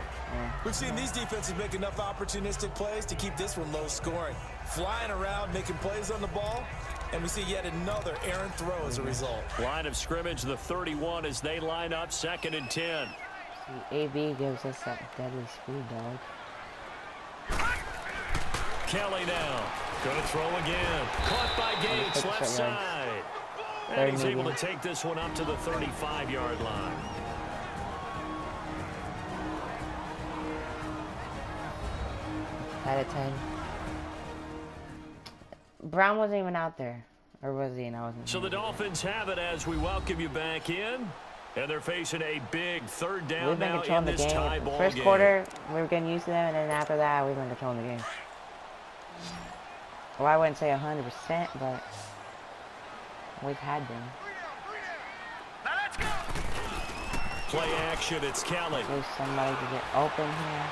We've seen these defenses make enough opportunistic plays to keep this one low scoring. Flying around, making plays on the ball, and we see yet another errant throw as a result. Line of scrimmage, the 31 as they line up 2nd and 10. See, AB gives us that deadly speed, dog. Kelly now. Going to throw again. Caught by Gates, left side. And he's able to take this one up to the 35-yard line. Tied at 10. Brown wasn't even out there. Or was he? And I wasn't. So the Dolphins have it as we welcome you back in. And they're facing a big third down now in this tie ball game. First quarter, we were getting used to them, and then after that, we've been controlling the game. Well, I wouldn't say 100%, but we've had them. Play action, it's Kelly. There's somebody to get open here.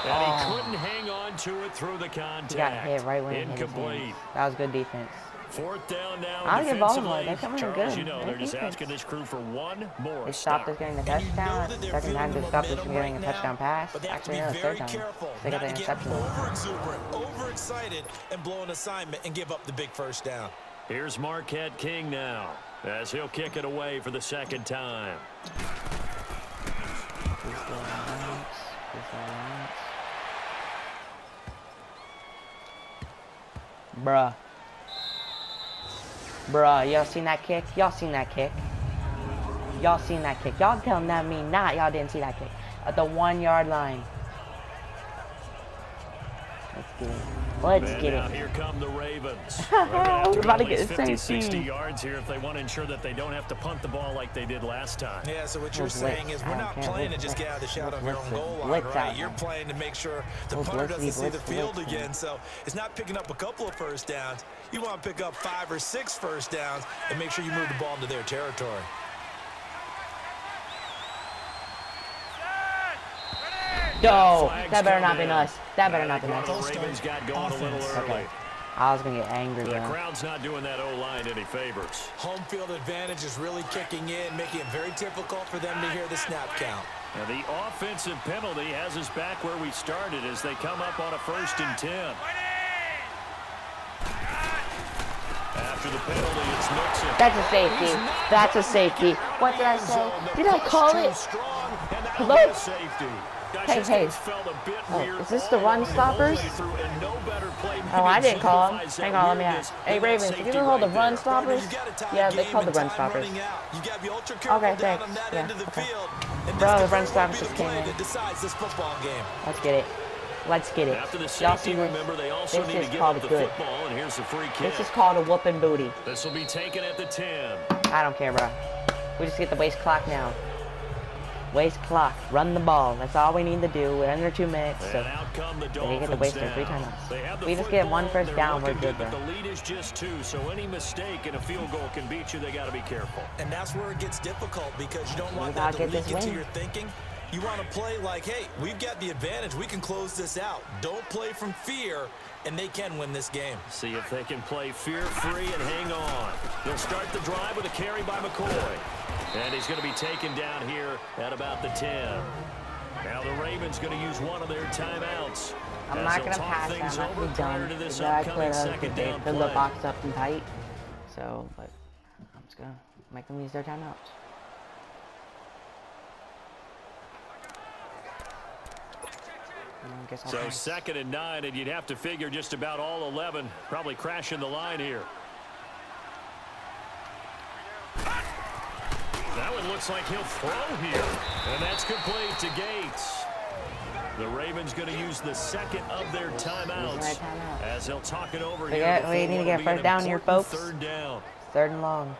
And he couldn't hang on to it through the contact. He got hit right when it hit his hands. That was good defense. Fourth down now. I'll give Baltimore. They're coming in good. You know, they're just asking this crew for one more. They stopped us getting a touchdown. Second time they stopped us from getting a touchdown pass. Actually, no, third time. They got the interception. Overexcited and blow an assignment and give up the big first down. Here's Marquette King now, as he'll kick it away for the second time. Bruh, y'all seen that kick? Y'all seen that kick? Y'all seen that kick? Y'all telling me not y'all didn't see that kick. At the 1 yard line. Let's get it. Let's get it. Here come the Ravens. We're about to get a 50-60 yards here if they want to ensure that they don't have to punt the ball like they did last time. Yeah, so what you're saying is we're not playing to just get out of the shadow of your own goal line, right? You're playing to make sure the punter doesn't see the field again. So it's not picking up a couple of first downs. You want to pick up 5 or 6 first downs and make sure you move the ball into their territory. Yo, that better not be us. That better not be us. Ravens got going a little early. Okay. I was gonna get angry. The crowd's not doing that O-line any favors. Home field advantage is really kicking in, making it very difficult for them to hear the snap count. Now the offensive penalty has us back where we started as they come up on a 1st and 10. After the penalty, it's Mixon. That's a safety. That's a safety. What did I say? Did I call it? Hello? Hey. Oh, is this the run stoppers? Oh, I didn't call them. Hang on, let me ask. Hey, Ravens, did you call the run stoppers? Yeah, they called the run stoppers. Okay, thanks. Yeah, okay. Bro, the run stoppers just came in. Let's get it. Let's get it. Y'all see this? This is called good. This is called a whooping booty. This will be taken at the 10. I don't care, bro. We just get the waste clock now. Waste clock. Run the ball. That's all we need to do. We're under 2 minutes, so they get the waste there 3 times. We just get 1 first down, we're good, bro. The lead is just 2, so any mistake in a field goal can beat you. They got to be careful. And that's where it gets difficult because you don't want that to leak into your thinking. You want to play like, hey, we've got the advantage. We can close this out. Don't play from fear, and they can win this game. See if they can play fear-free and hang on. They'll start the drive with a carry by McCoy. And he's going to be taken down here at about the 10. Now the Ravens going to use one of their timeouts. I'm not going to pass that. I'm not going to be done. I cleared up because they filled the box up and tight. So, but I'm just going to make them use their timeouts. So 2nd and 9, and you'd have to figure just about all 11 probably crashing the line here. That one looks like he'll throw here, and that's complete to Gates. The Ravens going to use the 2nd of their timeouts as they'll talk it over here. We need to get 1st down here, folks. 3rd down. 3rd and long.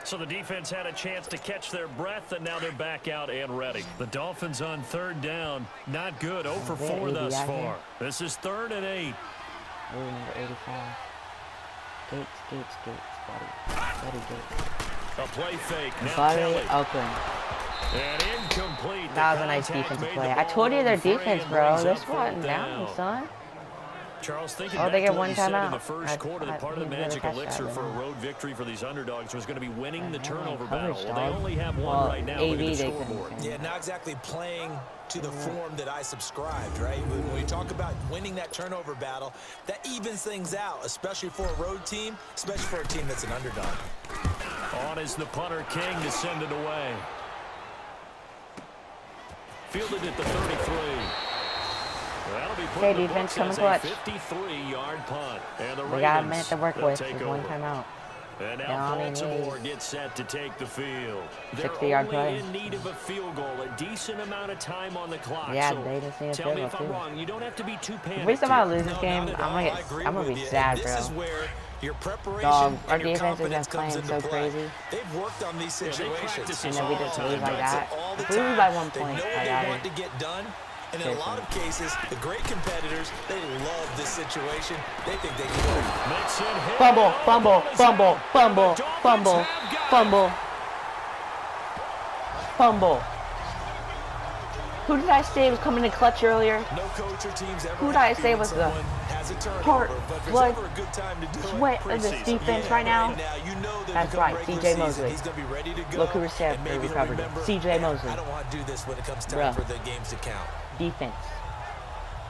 So the defense had a chance to catch their breath, and now they're back out and ready. The Dolphins on 3rd down. Not good. 0 for 4 thus far. This is 3rd and 8. Oh, number 85. Gates, buddy Gates. A play fake. Now Buddy Kelly. Oakland. And incomplete. That was a nice defensive play. I told you their defense, bro. They're squatting down, son. Charles, thinking they get back to what 1 you said timeout. in the first quarter, that part of the magic elixir for a road victory for these underdogs was going to be winning the turnover battle. Well, they only have one right now. Look at the scoreboard. Yeah, not exactly playing to the form that I subscribed, right? When we talk about winning that turnover battle, that evens things out, especially for a road team, especially for a team that's an underdog. On is the punter King to send it away. Fielded at the 33. Okay, defense coming clutch. 53-yard punt. And the we got a minute to work with. There's 1 timeout. And now Baltimore gets set to take the field. They're 60-yard only play. in need of a field goal, a decent amount of time on the clock. Yeah, so they just need a tell field me goal if I'm too. wrong. You don't have to be too panicked. If we somehow lose this No, game, not at I'm all. gonna be with you. sad, This bro. is where your preparation Dog, our and your defense is confidence just comes playing into so play. crazy. They've worked on these situations. And then we just lose like that. All the If we lose time. by 1 They point, know I what got they want it. to get done. And in a lot of cases, the great competitors, they love this situation. They think they can win. Fumble, fumble, fumble, fumble, fumble, fumble, fumble. Who did I say was coming in clutch earlier? No coach or team's ever Who did I say was the heart, blood, sweat of this defense right now? That's right, CJ Mosley. Look who recovered it. CJ Mosley. I don't want to do this when it comes time Bruh. for the games to count. Defense.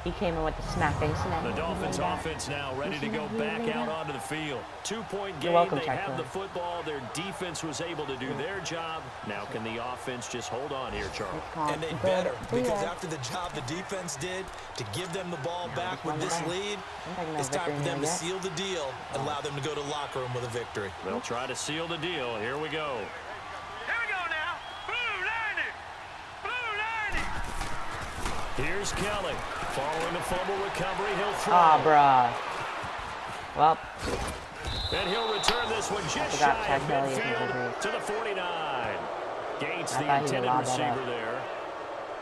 He came in with the smack face. The Dolphins offense now ready to go back out onto the field. 2-point game. welcome, They Chuck have the Taylor. football. Their defense was able to do their job. Now can the offense just hold on here, Charles? And they better, because after the job the defense did to give them the ball back with this lead, it's time for them to seal the deal and allow them to go to the locker room with a victory. They'll try to seal the deal. Here we go. Here's Kelly. Following the fumble recovery, he'll throw. Ah, bruh. Well, And he'll return this one just forgot shy Chad of Kelly is midfield injured. to the 49. Gates, I the thought he intended allowed that receiver up. there.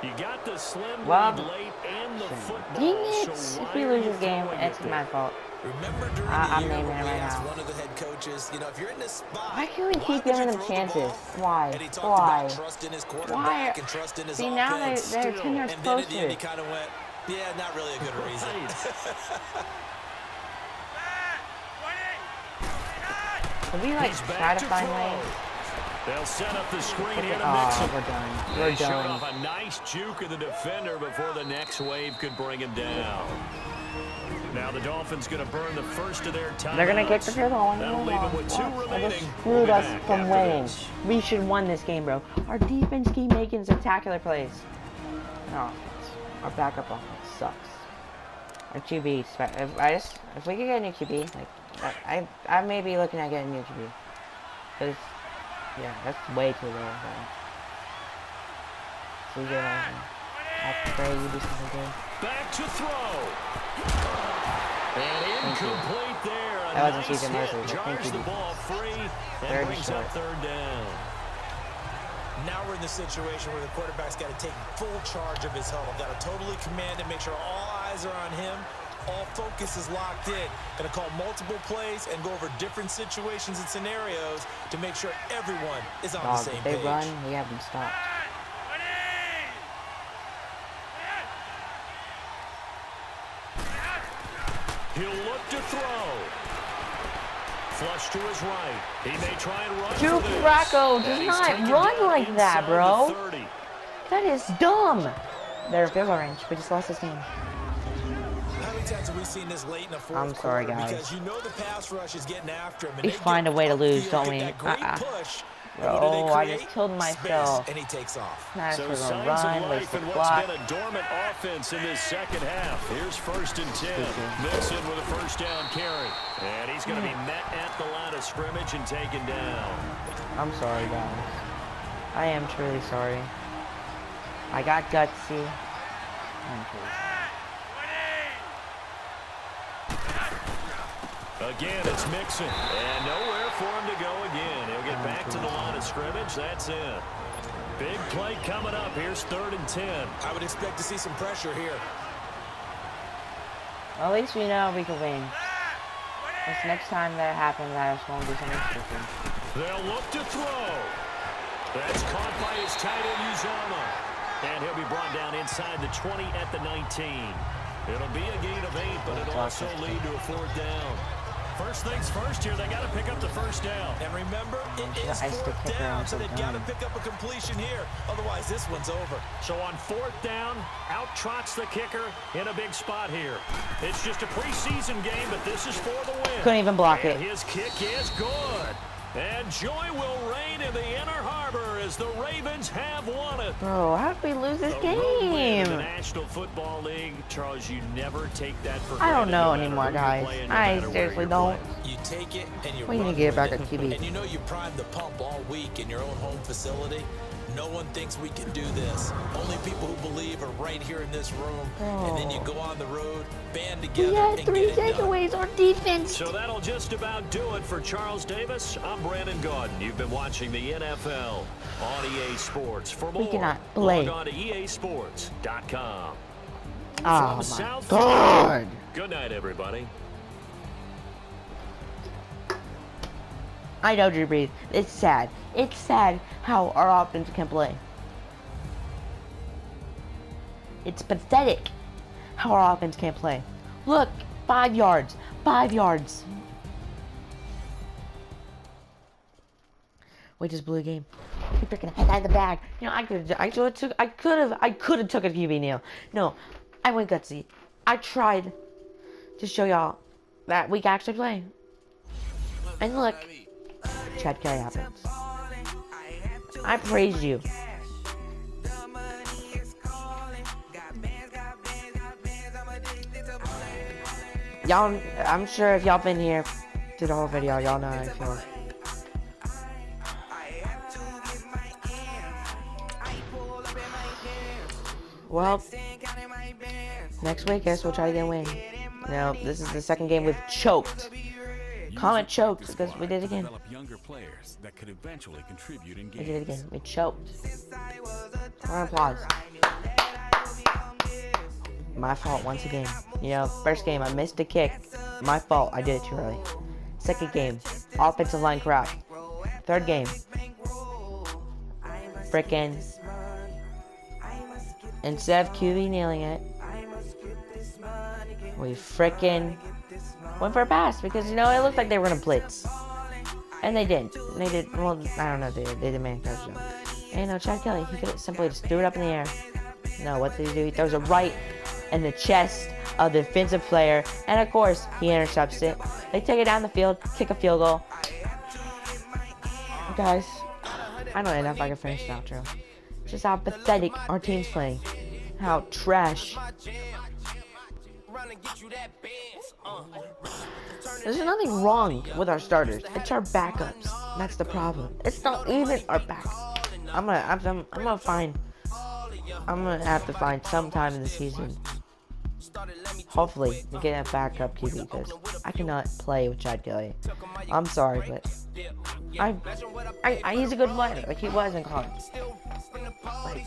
You got the slim Well, lead late and the football. dang it. So If why we are lose you this game, throwing it's it there? my fault. Remember during I'm the year naming when it we right asked now. one of the head coaches, you know, if you're in this spot, Why can't we keep would giving you them throw the chances? ball? Why? And he talked Why? about trust in his Why? quarterback and trust in his See, now they're offense. 10 yards And then at the end, he closer. kind of went, yeah, not really a good reason. Can we, like, He's try back to to find throw. ways? They'll set up the screen here to Oh, mix it. we're done. We're They showed done. off a nice juke of the defender before the next wave could bring him down. Now the Dolphins going to burn the first of their timeouts. They're gonna kick the field goal. That'll leave them with 2 They remaining. just We'll screwed be us back from after winning. this. We should have won this game, bro. Our defense keep making spectacular plays. No, our backup offense sucks. Our QB, if we could get a new QB, like I may be looking at getting a new QB. Cause yeah, that's way too low. So yeah, I pray you do something good. Back to throw. And incomplete there. A That wasn't nice CJ Mosley, hit. but thank Jars you. the ball free and Third and brings short. up 3rd down. Now we're in the situation where the quarterback's got to take full charge of his huddle. Got to totally command and make sure all eyes are on him. All focus is locked in. Going to call multiple plays and go over different situations and scenarios to make sure everyone is on the Dog, same if they page. run, we have them stopped. He'll look to throw. Flush to his right. He may try and run Joe for this. Flacco And does he's not taken run down like that, inside bro. the 30. That is dumb. They're a field goal range. We just lost this game. How many times have we seen this late in the fourth I'm sorry, quarter? guys. Because you know the pass rush is getting after him. And We they find get a way to lose, upfield, don't get we? that great push. And Bro, what do they I create? just killed Space, myself. and he takes off. Nice So for the signs run, of waste life the in what's clock. been a dormant offense in this second half. Here's 1st and 10. Mixon with a 1st down carry. And he's going to be met at the line of scrimmage and taken down. I'm sorry, guys. I am truly sorry. I got gutsy. I'm truly sorry. Again, it's Mixon. And nowhere for him to go again. He'll get back to the line of scrimmage. That's it. Big play coming up. Here's 3rd and 10. I would expect to see some pressure here. Well, at least we know we can win. This next time that happens, I just won't do something stupid. They'll look to throw. That's caught by his tight end, Uzama. And he'll be brought down inside the 20 at the 19. It'll be a gain of 8, but it'll also lead to a 4th down. First things first here, they got to pick up the 1st down. And remember, it is I stick 4th kicker, down, I'm so so they've got to dumb. pick up a completion here. Otherwise, this one's over. So on 4th down, out trots the kicker in a big spot here. It's just a preseason game, but this is for the win. Couldn't even block And it. his kick is good. And joy will reign in the Inner Harbor as the Ravens have won it. Bro, how did we lose this The road win in the game? National Football League. Charles, you never take that for I don't granted, know no matter anymore, who you're guys. playing, no I matter where seriously you're don't. playing. You take it and you We need run to get with back it. on QB. And you know you primed the pump all week in your own home facility. No one thinks we can do this. Only people who believe are right here in this room. And then you go on the road, band together, We had and 3 get it done. takeaways on defense. So that'll just about do it for Charles Davis. I'm Brandon Gaudin. You've been watching the NFL on EA Sports. For more, cannot play. log on to easports.com. Oh my From South God. Florida, good night, everybody. I know, Drew Brees. It's sad. It's sad how our offense can play. It's pathetic how our offense can't play. Look, 5 yards. 5 yards. We just blew a game. We freaking had the bag. You know, I could have took a QB kneel. No, I went gutsy. I tried to show y'all that we can actually play. And look, Chad Kelly happens. I praise you. Y'all, I'm sure if y'all been here through the whole video, y'all know how I feel. Well, next week, I guess we'll try to get a win. You know, this is the second game we've choked. Call it choked because we did it again. Younger players that could eventually contribute in We did it games. again. We choked. Round of applause. My fault once again. You know, first game I missed a kick. My fault. I did it too early. Second game, offensive line crap. Third game, frickin' instead of QB nailing it, we frickin' went for a pass because, you know, it looked like they were gonna blitz. And they didn't. They did, well, I don't know, they did man touchdown. And, you know, Chad Kelly, he could have simply just threw it up in the air. No, what did he do? He throws it right in the chest of the defensive player. And, of course, he intercepts it. They take it down the field, kick a field goal. Guys, I don't know if I can finish the outro. Just how pathetic our team's playing. How trash. There's nothing wrong with our starters. It's our backups. That's the problem. It's not even our backups. I'm gonna have to find some time in the season. Hopefully, we get a backup QB because I cannot play with Chad Kelly. I'm sorry, but he's a good player. Like he was in college. Like,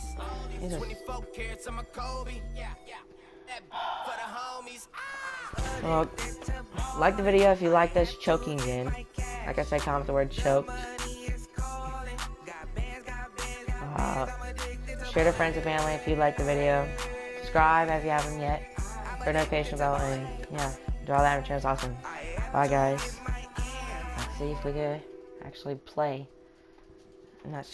well, like the video if you like this choking again. Like I said, comment the word choked. Share to friends and family if you like the video. Subscribe if you haven't yet. Turn notification bell and yeah, do all that on the channel. It's awesome. Bye guys. Let's see if we can actually play. And that's